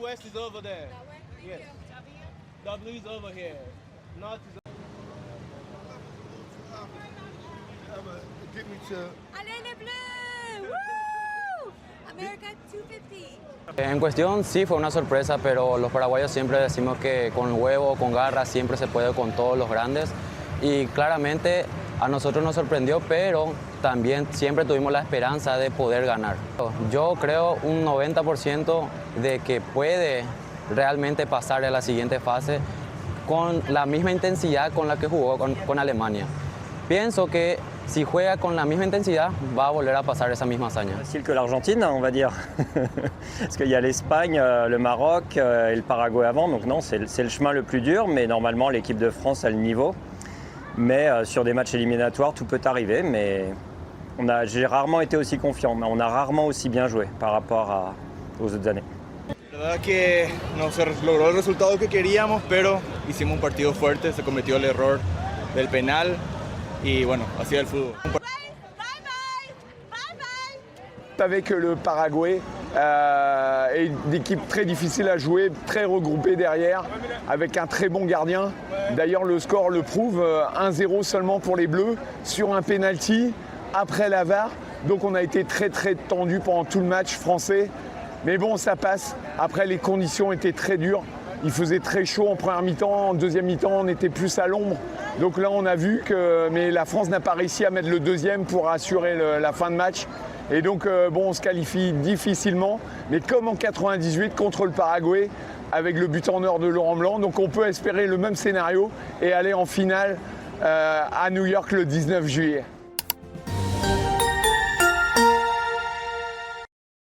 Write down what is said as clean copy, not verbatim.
West is over there. Yes. W is over here. North is Allez les Bleus! Woo! America 250. En cuestión sí fue una sorpresa, pero los paraguayos siempre decimos que con huevo, con garra, siempre se puede con todos los grandes. Y claramente a nosotros nos sorprendió, pero también siempre tuvimos la esperanza de poder ganar. Yo creo un 90% de que puede realmente pasar a la siguiente fase con la misma intensidad con la que jugó con Alemania. Pienso que si juega con la misma intensidad, va a volver a pasar esa misma hazaña. Facile que l'Argentine, on va dire. Parce qu'il y a l'Espagne, le Maroc et le Paraguay avant, donc non, c'est le chemin le plus dur, mais normalement l'équipe de France a le niveau. Mais sur des matchs éliminatoires, tout peut arriver, mais j'ai rarement été aussi confiant, mais on a rarement aussi bien joué par rapport aux autres années. La verdad que no se logró el resultado que queríamos, pero hicimos un partido fuerte, se cometió el error del penal y bueno, así es el fútbol. Avec le Paraguay, et une équipe très difficile à jouer, très regroupée derrière, avec un très bon gardien. D'ailleurs le score le prouve, 1-0 seulement pour les Bleus, sur un penalty, après la VAR. Donc on a été très tendu pendant tout le match français. Mais bon, ça passe. Après, les conditions étaient très dures. Il faisait très chaud en première mi-temps. En deuxième mi-temps, on était plus à l'ombre. Donc là, on a vu que... Mais la France n'a pas réussi à mettre le deuxième pour assurer la fin de match. Et donc, bon, on se qualifie difficilement. Mais comme en 98 contre le Paraguay, avec le but en or de Laurent Blanc. Donc on peut espérer le même scénario et aller en finale à New York le 19 juillet.